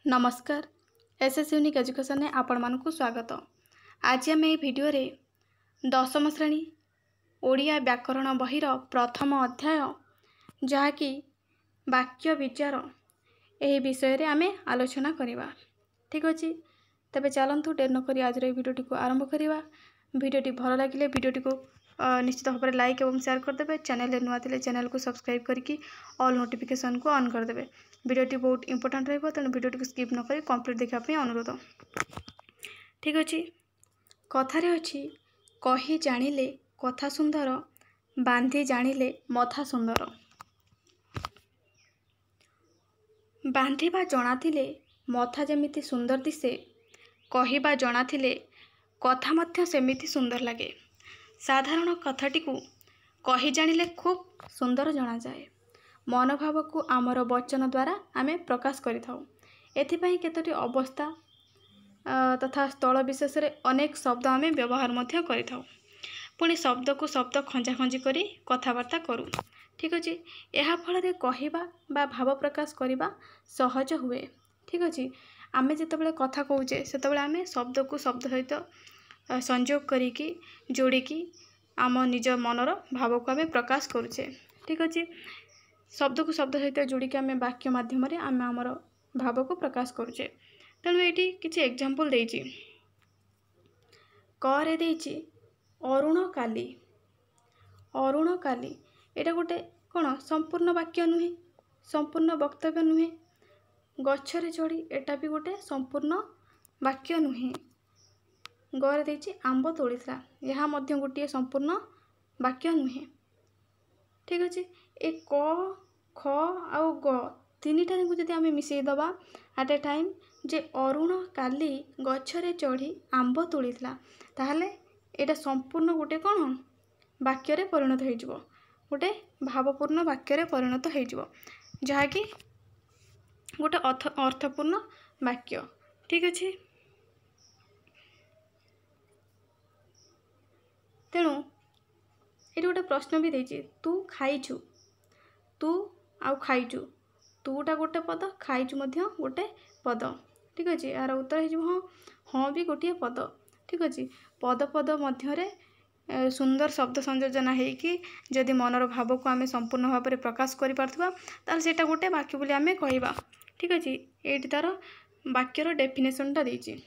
नमस्कार SS unique education में आपण मानकु स्वागत। आज आम ये भिडियो रे दशम श्रेणी ओडिया व्याकरण बहीर प्रथम अध्याय जहाँकि वाक्य विचार यही विषय रे आमे आलोचना करिवा। ठीक अच्छे तेबे चलतु डेर नक आज भिडियोटी को आरंभ करवा। भिडियोटी भल लगे भिडियोटी को निश्चित भाव में लाइक और शेयर करदे। चैनल नुआ थे चैनल को सब्सक्राइब करके ऑल नोटिफिकेशन को ऑन करदे। भिडियोटी बहुत इंपोर्टेंट रही तेणु भिडियोटी को स्किप न करी कंप्लीट देखापी अनुरोध। ठीक अच्छे कथारे अच्छी कही जानिले कथा सुंदर बांधी जानिले मथा सुंदर। बांधिबा जणाथिले मथा जेमिति सुंदर दिसे कहिबा जणाथिले कथा मध्य सेमिति सुंदर लगे। साधारण कथाटी को कही जानिले खूब सुंदर जना जाए। मनोभाव को आमर वचन द्वारा आमे प्रकाश करिथाउ। एथिपाई केतोटी अवस्था तथा स्थल विशेष रे अनेक शब्द आमे व्यवहार मध्य करिथाउ। पुणी शब्द को शब्द खंजा खंजी करी कथबार्ता करूँ। ठीक अच्छे यह फल कहवा बा भाव प्रकाश करने सहज हुए। ठीक अच्छे आमे जितेबाला कथा कहुचे से आमे शब्द को शब्द सहित संयोग करिकी जोड़िकी आम निज मनर भाव को आमे प्रकाश करुचे। ठीक अच्छे शब्द को शब्द सहित जोड़िकी आमे वाक्य माध्यम आमे आमर भाव को प्रकाश करुचे। तेणु ये किसी एग्जांपल देइछि। करे देइछि अरुण काली। अरुण काली एटा गोटे कौन संपूर्ण वाक्य नुहे, संपूर्ण वक्तव्य नुहे। गछरे चढ़ी एटा भी गोटे संपूर्ण वाक्य नुहे। गरे देइछि आंब तोड़ीला यह मध्य गोटे संपूर्ण वाक्य नुहे। ठीक अच्छे ए क ख आउ ग तीनिटा को जदि आमे मिसई दबा एट ए टाइम जे अरुण काली गछरे चढ़ी आंब तोड़ीला ताहले एटा संपूर्ण गोटे कौन वाक्य रे परिणत हो गोटे भावपूर्ण वाक्य रे परिणत हो जहाँकि गोटे अर्थपूर्ण वाक्य। ठीक अच्छे तेणु ये गोटे प्रश्न भी देछि तू खाइछु। तू आउ खाइछु तूटा गोटे पद खाइछु मध्य गोटे पद। ठीक अच्छे यार उत्तर हो हाँ हाँ भी गोटे पद। ठीक अच्छे पद पद मध्य सुंदर शब्द संयोजन होगी जदि मनर भाव को आमे संपूर्ण भाव में प्रकाश कर सेटा गोटे वाक्य बोली आमे कहवा। ठीक अच्छे ये तार वाक्यर डेफिनेशनटा देछि।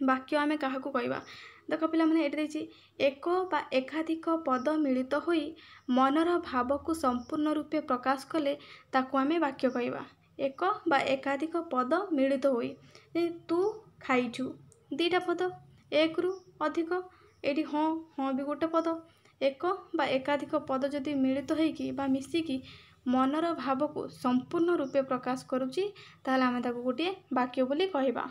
वाक्य आमे क्या कहवा देख पिला माने एटी देछि एक बा एकाधिक पद मिलित होई मनर भाव को संपूर्ण रूपे प्रकाश कले ताकू आमे वाक्य कहवा। एक बा एकाधिक पद मिलित होई तू खाइछु दीटा पद एक रु अधिक एटी हाँ हाँ भी गोटे पद एक बा एकाधिक पद जदि मिलित होइकी बा मिसिकी मनर भाव को संपूर्ण रूपे प्रकाश करुची ताहले आमे ताकू गोटे वाक्य बोली कहवा।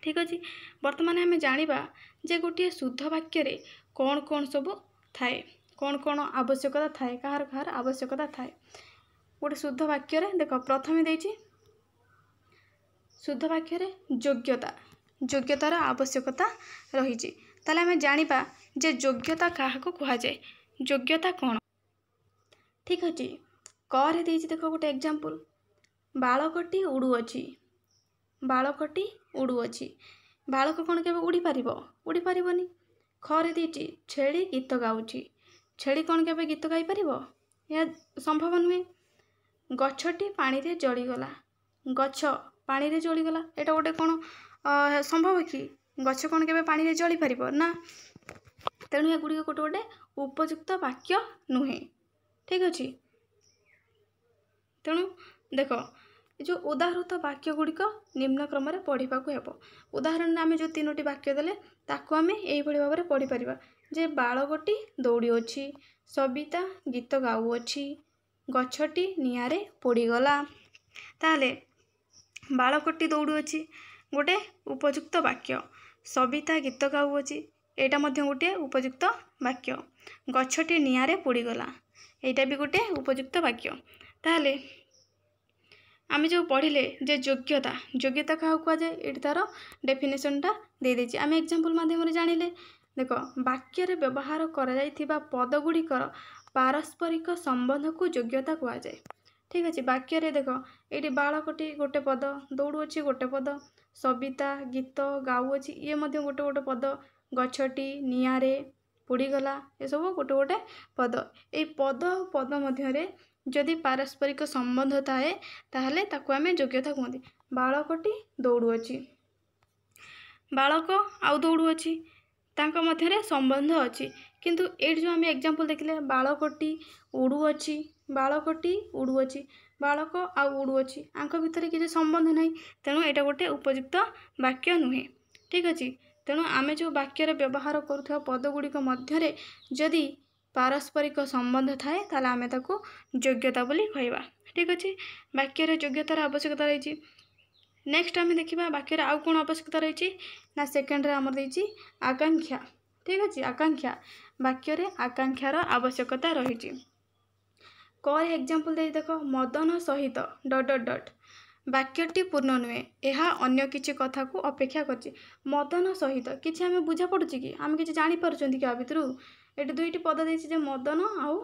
ठीक अच्छे बर्तमान आमे जानिबा जे गोटे शुद्ध वाक्य रे कौन कौन सब थाए कौन कौन आवश्यकता थाए कहार कहार आवश्यकता थाए। गोटे शुद्ध वाक्य रे देख प्रथमे देछि शुद्ध वाक्य रे योग्यता योग्यतार आवश्यकता रही ताले आमे जानिबा जे योग्यता काहाको कुहा जाए योग्यता कौन। ठीक अच्छे करे देछि देख गोटे एग्जांपल बालकटी उड़ुअछि। बालकटी उड़ुअछि बालक कौन केबे उड़ी पारिबनी। खरे देछि छेली गीत गाउछि छेली कौन केबे गीत गाई पारिबो यह संभव नुहे। गछटी पानी रे जळीगला गछ पानी रे जळीगला एटा गोटे कौन संभव कि गछ कौन केबे पानी रे जळी पारिबो ना। तेणु या गुडी गोटे गोटे उपयुक्त वाक्य नुहे। ठीक अच्छे तेणु देख जो उदाहृत वाक्य गुड़िक निम्न क्रम में पढ़ा हेब। उदाहरण आम जो तीनोटी वाक्य देले ताकू आमे एही भली भाव में पढ़ी परिबा जे बालकटी दौड़िअछि सबिता गीत गाउअछि गछटी निआरे पोड़ीगला। ताहले बालकटी दौड़ुअछि गोटे उपयुक्त वाक्य सबिता गीत गाउअछि एटा मध्य गोटे उपयुक्त वाक्य गछटी निआरे पोड़ीगला एटा भी गोटे उपयुक्त वाक्य। ताहले आमे जो पढ़िले जे योग्यता योग्यता क्या कह जाए ये तार डेफिनेशनटा दे देछि। आमे एग्जांपल माध्यम जानिले देख वाक्य रे व्यवहार करा जाइथिबा पद गुड़िकर पारस्परिक संबंध को योग्यता कह जाए। ठीक अच्छे वाक्य देख ये बालकटी गोटे पद, दौड़ुअछि गोटे पद, सबिता गीत गाउअछि ये गोटे गोटे पद, गछटी निआरे पोड़ीगला ये सब गोटे गोटे पद। ये पद पद मध्य जदि पारस्परिक संबंध थाए ताहले ताकू आमे योग्यता कहते। बालकटी दौड़ुअछि, बालक आउ दौड़ुअछि तांका मध्यरे संबंध अछि, किंतु ये जो आम एग्जांपल देखले बालकटी उड़ुअछि, बालकटी उड़ुअछि, बालक आउ उड़ुअछि आंक भितर किसी संबंध नहीं, तेणु यहाँ गोटे उपयुक्त वाक्य नुहे। ठीक अच्छे, तेणु आम जो वाक्यर व्यवहार करुवा पदगुड़िक मध्य जदि पारस्परिक संबंध थाए ताले आमे ताकू योग्यता बोली कहवा। ठीक अच्छे, वाक्यर योग्यतार आवश्यकता रही। नेक्स्ट आम देखा वाक्यर आउ कौन आवश्यकता रही ना सेकेंड रे आमर देछि आकांक्षा। ठीक अच्छे, आकांक्षा वाक्यर आकांक्षार आवश्यकता रही। क एग्जांपल दे देख मदन सहित डट डट डट वाक्यटी पूर्ण नुहे, यह अन्य किसी कथा को अपेक्षा करछि। मदन सहित किसी आम बुझा पड़ुछि कि आम किसी जानी पारुछंती कि आ भितरु ये दुईटी पद देछि मदन आउ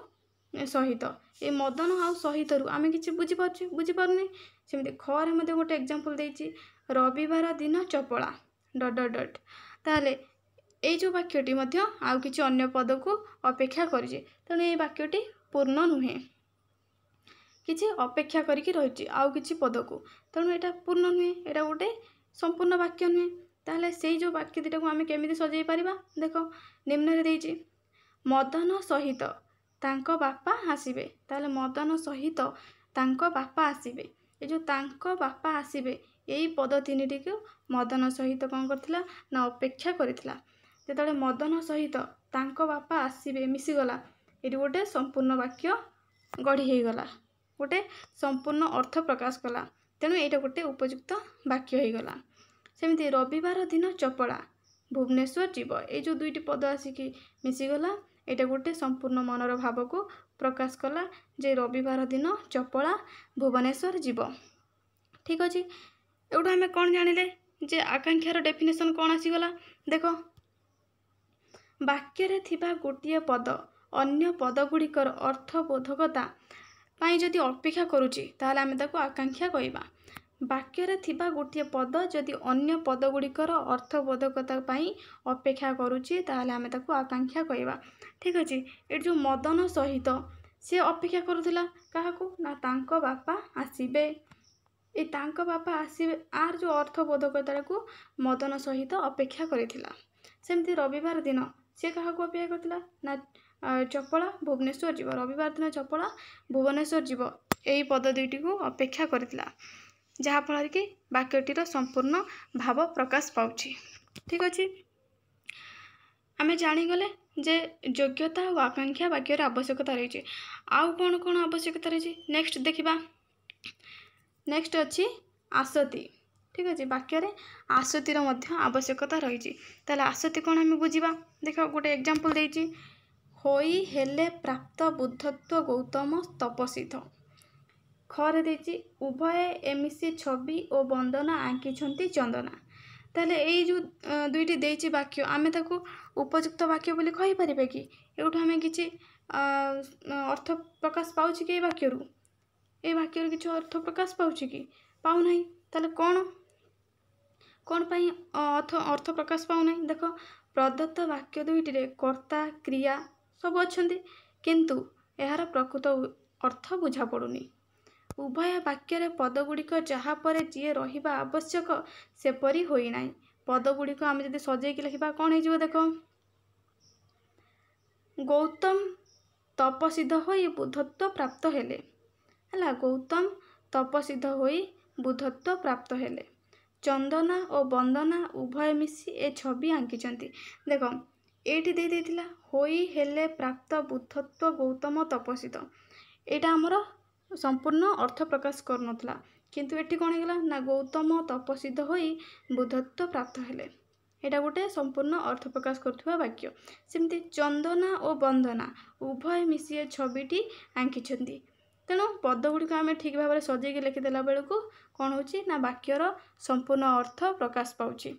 सहित, ये मदन आउ सहित आम कि बुझीपारे सेमती खरे मध्य गोटे एग्जांपल देछि रविवार दिन चपला डट डट डट, ताहले ये जो वाक्यटी मध्य आउ किसी अन्य पद को अपेक्षा करिछि, तेणु ये वाक्यटी पूर्ण नुहे, किसी अपेक्षा करिकी रहिछि आउ किसी पद को, तेणु यहाँ पूर्ण नुहे, यहाँ गोटे संपूर्ण वाक्य नुहे। ताहले से जो वाक्य दुटा को आम केमिति सजाई पारिबा देख निम्न देछि मदन सहित तांको बापा आसिबे, ताहले मदन सहित तांको बापा आसिबे, ये जो तांको बापा आसिबे यही पद तीनिटी को मदन सहित कौन करथिला ना अपेक्षा करिथिला। जेतबेले मदन सहित तांको बापा आसिबे मिसीगला, ये गोटे संपूर्ण वाक्य गढ़ी हो गला, गोटे संपूर्ण अर्थ प्रकाश कला, तेणु यहाँ गोटे उपयुक्त वाक्य हो गला। सेमती रविवार दिन चपला भुवनेश्वर जीव, ये जो दुईटी पद आसिकी मिसीगला यहाँ गोटे संपूर्ण मनर भाव को प्रकाश कला जे रविवार दिन चपला भुवनेश्वर जीव। ठीक अच्छे, एवढा आम कौन जानिले जे आकांक्षार डेफिनेशन कौन आसीगला देख वाक्य थिबा गोटे पद अन्य पदगुड़िकर अर्थबोधकता पाई जदि अपेक्षा करुची ताहले आमे ताको आकांक्षा कहबा। वाक्य थिबा गोटे पद जदि अन्य पदगुड़िकर अर्थबोधकता पाई अपेक्षा करुची ताहले आमे ताको आकांक्षा कहबा। ठीक अच्छे, ये जो मदन सहित सी अपेक्षा करुला काहाकू ना तांको बापा आसीबे, ये तांको बापा आसीबे आर जो अर्थबोधकता को मदन सहित अपेक्षा करिथिला। सेमती रविवार दिन सी क्या अपेक्षा करथिला ना चपला भुवनेश्वर जीव, रविवार दिन चपला भुवनेश्वर जीव यही पद दुईटी को अपेक्षा करथिला, जहाँफल कि वाक्यटीर संपूर्ण भाव प्रकाश पाउछि। ठीक अच्छे, आमे जानीगले जे योग्यता और आकांक्षा वाक्यर आवश्यकता रही। आउ कौन कौन आवश्यकता रही नेक्स्ट देखा। नेक्स्ट अच्छी आसती। ठीक अच्छे, वाक्य आसतीर आवश्यकता रही। ताले आसती कौन आम बुझा देख गोटे एग्जांपल देछि होई हेले प्राप्त बुद्धत्व गौतम तपसित। खरे देछि उभय एमिसी छवि और वंदना आंकिछंती चंदना। ताले यही जो दुईटी देछि वाक्य आमे ताको उपयुक्त वाक्य बोली कहि परिबे कि एउठा आमे किछि अर्थ प्रकाश पाउछि कि वाक्यरू ए वाक्यर किछि अर्थ प्रकाश पाउछि कि पाउ नाही। ताले कौन पाई अर्थ प्रकाश पाउ नाही देख प्रदत्त वाक्य दुईटी रे कर्ता क्रिया सब अच्छंती किंतु यार प्रकृत अर्थ बुझा पड़ुनी। उभय वाक्य पदगुड़िक जहाँ पर जी रहिबा आवश्यक सेपरी होई नाही। पदगुड़िक आम जब सजेकी लिखा कौन हो देख गौतम तपसिद्ध होई बुद्धत्व प्राप्त हेले है, गौतम तपसिद्ध होई बुद्धत्व प्राप्त हेले। चंदना और वंदना उभय मिसी ए छवि आंकिचंती। देख एटी दे देथिला होई हेले प्राप्त बुद्धत्व गौतम तपसिद्ध, एटा हमर संपूर्ण अर्थ प्रकाश करनथला किंतु एटी कौन होगा ना गौतम तपसिद्ध होई बुद्धत्व प्राप्त हेले, एटा गोटे संपूर्ण अर्थ प्रकाश करुवा वाक्य। सेमती चंदना और वंदना उभय मिसी छविटी आंकिछंती। तेणु पदगुड़िक आम ठीक भाव में सजेकी लिखिदेला बेलू कौन हो वाक्यर संपूर्ण अर्थ प्रकाश पाउछि।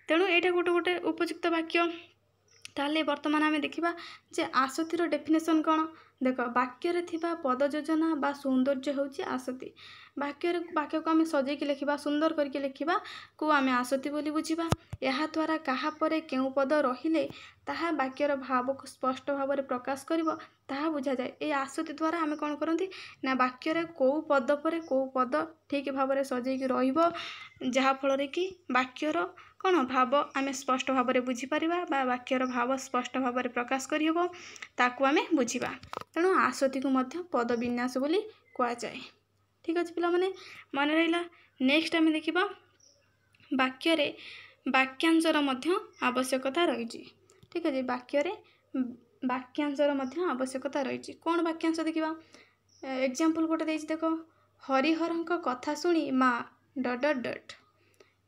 तेणु यहाँ गोटे गोटे उपयुक्त वाक्य। ताले वर्तमान आम देखा जे आसतीर डेफिनेशन कौन देख वाक्य थिबा पद योजना बा सौंदर्य होची आसति। वाक्य को आम सजेकी लिखा सुंदर करके लिखा को आम आसति बोली बुझा। यह द्वारा क्या परे केउ पद रहिले ताहा वाक्यर भाव को स्पष्ट भाव में प्रकाश करिवो ताहा बुझा जाए। ये आसति द्वारा आम कौन करती ना वाक्य कौ पद पर कौ पद ठीक भाव में सजेकी रहिबो जहाँफल कि वाक्यर कौन भाव आम स्पष्ट भाव में बुझीपर वाक्यर भाव स्पष्ट भाव में प्रकाश करहब ताकू आम बुझा। तेणु आसति को मध्य पद विन्यास बोली कहुए। ठीक अच्छे पिला माने मन रहा। नेक्स्ट आम देखा वाक्य वाक्यांशर मध्य आवश्यकता रही। ठीक अच्छे वाक्य वाक्यांशर मध्य आवश्यकता रही। कौन वाक्यांश देखा एग्जाम्पल गोटे देख हरिहर कथा शुणी माँ डट डट डट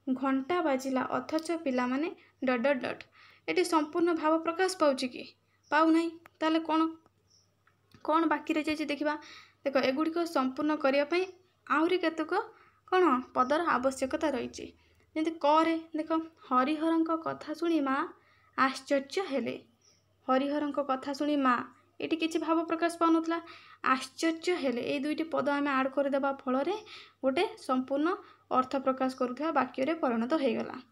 घंटा बाजिला अथच पिला माने डट डट डट। ये संपूर्ण भाव प्रकाश पाउची कि पाऊना ताले कौन कौन बाकी जाइए देखा। देख एगुड़िक संपूर्ण करने आहरी केतक कौन पदर आवश्यकता रही। जमी करे देख हरिहर कथा शुणी माँ आश्चर्य हेले। हरिहर कथा शुणी माँ ये किसी भाव प्रकाश पाऊन आश्चर्य हेले ये दुईटी पद आम आड करदेवा फल गोटे संपूर्ण अर्थ प्रकाश करुवा वाक्य परिणत होगला।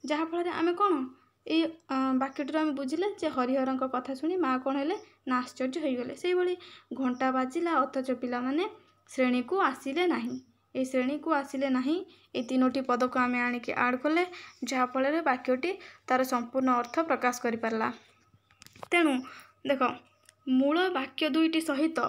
जहाँफल आम कौन ये वाक्यटी आम बुझिले जे हरिहर कथा शुणी माँ कौन है ना आश्चर्य होगले। से भाई घंटा बाजिला अथच पिला माने श्रेणी को आसिले नहीं। ये श्रेणी को आसिले नहीं ये तीनोटी पद को आम आणिकी आड कले जहाँफल वाक्यटी तार संपूर्ण अर्थ प्रकाश कर पारला। तेणु देख मूल वाक्य दुईटी सहित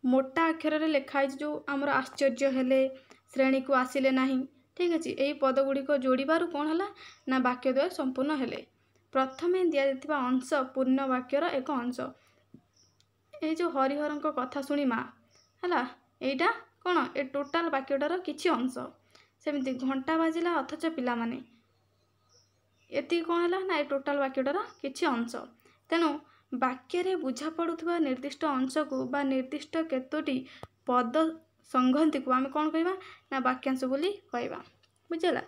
मोटा अक्षर लिखाई जो आमर आश्चर्य हेले श्रेणी को आसिले नहीं। ठीक अच्छे यही पद गुड़िक जोड़बार कौन है ना वाक्य द्वय संपूर्ण हेले। प्रथम दिया अंश पूर्ण वाक्यर एक अंश ये जो हरिहर कथा शुणी माँ है यहाँ कौन ए टोटाल वाक्यटार किछि अंश। सेमती घंटा बाजिला अथच पिला माने ये कौन है ना ए टोटाल वाक्यटार किछि अंश। तेणु वाक्य बुझा पड़ुवा निर्दिष्ट अंश को बा निर्दिष्ट केतोटी पद संगति को आम कौन कहवा ना वाक्यांश बोली कहवा। बुझेगा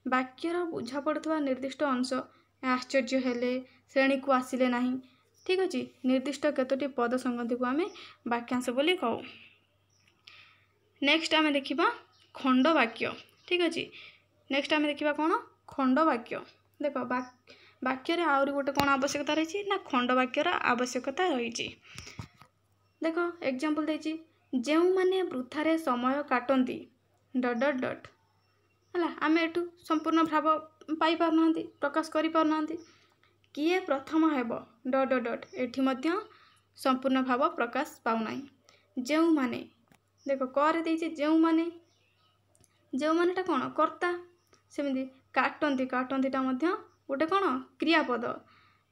वाक्यर बुझा पड़ुवा निर्दिष्ट अंश आश्चर्य हेले श्रेणी को आसिले नहीं। ठीक अच्छे निर्दिष्ट केतोटी पद संगति को आम वाक्यांश बोली कहू। नेक्स्ट आम देखा खंड वाक्य। ठीक अच्छे नेक्स्ट आम देखा कौन खंड वाक्य। देख वाक्य आहरी गोटे कौन आवश्यकता रही ना खंड वाक्यर आवश्यकता रही। देख एग्जाम्पल देछि जो माने वृथारे समय काटती डट डट डट है आम एठू संपूर्ण भाव पाई पारना प्रकाश करि पारना। किए प्रथम हेब डट डट डट एठी मध्य संपूर्ण भाव प्रकाश पाउना। जो माने देख करे देछि जो मानेटा कौन कर्ता सेमिति काटती काटतीटा मध्य गोटे कौन क्रियापद।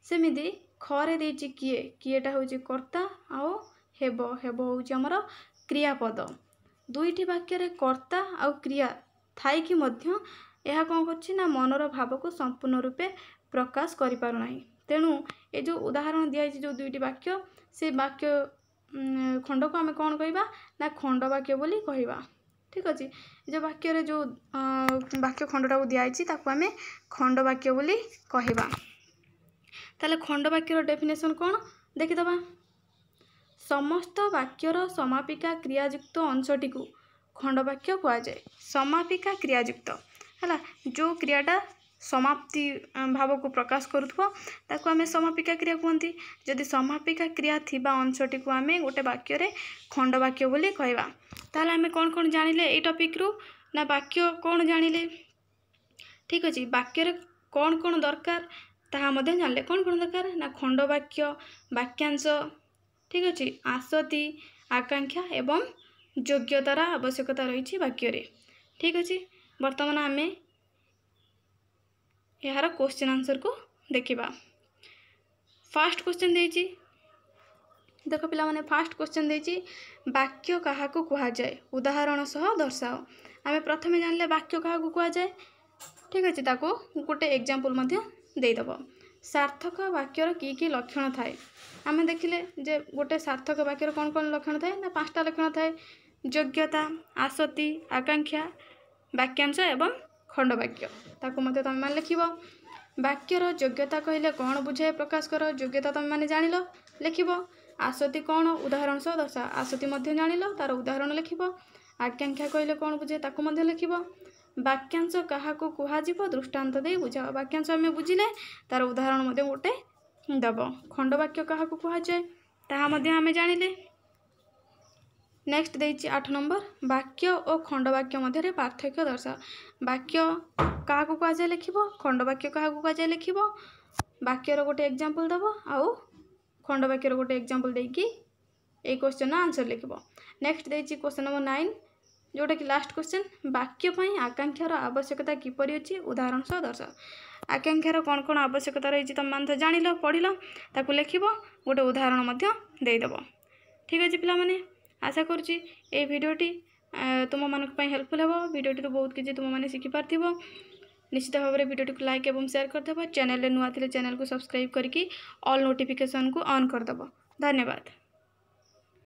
सेमिति खरे देछि किए किएटा होछि कर्ता आओ हेब हेब होछि हमर क्रियापद। दुईटी वाक्य कर्ता आउ क्रिया थाई कि मध्य यह कौन करछि ना मनर भाव को संपूर्ण रूपे प्रकाश करि पारु नाही। तेणु ये जो उदाहरण दिया जो दुईटी वाक्य से वाक्य खंड को आम कौन कहवा ना खंड वाक्य बोली कहवा। ठीक अच्छे जो वाक्य जो वाक्य खंडटा दिखाई आम खंड वाक्य बोली कहवा। ताले खंड वाक्यर डेफिनेशन कौन देखीदबा। समस्त वाक्यर समापिका क्रियायुक्त अंशटी को खंड वाक्य कहुए। समापिका क्रियायुक्त है जो क्रियाटा समाप्ति भाव को प्रकाश करुवा ताको आमे समापिका क्रिया कहती। जदि समापिका क्रिया थिबा अंशटी को आमे गोटे वाक्य खंड वाक्य बोली कहवा। ताले आमे कौन कौन जानिले ए टॉपिक रु ना वाक्य कौन जानिले। ठीक अच्छे वाक्य कौन कौन दरकार ताहा मध्य जानिले। कौन कौन दरकार ना खंड वाक्य वाक्यांश। ठीक अच्छे आसति आकांक्षा एवं योग्यतार आवश्यकता रही वाक्य। ठीक अच्छे बर्तमान आमे यार क्वेश्चन आंसर को देखिबा। फास्ट क्वेश्चन देछि देख पिला माने फास्ट क्वेश्चन देछि वाक्य काहाको कहा जाए उदाहरण सह दर्शाओ। आमे प्रथमे जानले वाक्य काहाको कहा जाए। ठीक अच्छे ताको गोटे एग्जांपल मध्य देइदब। सार्थक वाक्यर की लक्षण थाए आमे देखिले जे गोटे सार्थक वाक्यर कौन कौन लक्षण थाए ना 5टा लक्षण थाए योग्यता आसति आकांक्षा वाक्यांश एवं खंड वाक्य। ताको मते तुम मान लिखिबो। वाक्यर योग्यता कहले कौन बुझाए प्रकाश कर योग्यता तुम माने जानिलो लिखिबो। आसति कौन उदाहरण सह दर्शा आसति मध्य जानिल तार उदाहरण लिखिब आकांक्षा कहले कौन बुझे ताकू मध्य लिखिब वाक्यांश काहाकू कुहाजिब दृष्टांत दे बुझाओ वाक्यांश आम बुझिले तार उदाहरण मध्य गोटे दब खंड वाक्य काहाकू कुहाजाए ताहा मध्य आमे जानिले। नेक्स्ट देइछि 8 नंबर वाक्य और खंड वाक्य मध्य पार्थक्य दर्शा वाक्य काहाकू कुहाजाए लिखिब खंड वाक्य काहाकू कुहाजाए लिखिब वाक्यर गोटे एग्जांपल दब आउ खंड वाक्यर गोटे एग्जांपल देकी ए क्वेश्चन आंसर लिखिब। नेक्स्ट देइछि क्वेश्चन नंबर 9 जोटा कि लास्ट क्वेश्चन वाक्य पई आकांक्षार आवश्यकता किपरि अछि उदाहरण सह दर्शा आकांक्षार कौन कौन आवश्यकता रही तुम मान तो जानिल पढ़िल ताकू लिखिब गोटे उदाहरण मध्य देदेव। ठीक अच्छे पिला माने आशा करुँची ए भिडियोटी तुम मानक पई हेल्पफुल हेबो भिडियोटी तो बहुत किछि तुम माने शिखि पारथिबो निश्चित भाव में भिडियोटी को लाइक एवं शेयर करदेव चैनल नुआ थिले चैनल को सब्सक्राइब करके ऑल नोटिफिकेशन को ऑन करदेव। धन्यवाद।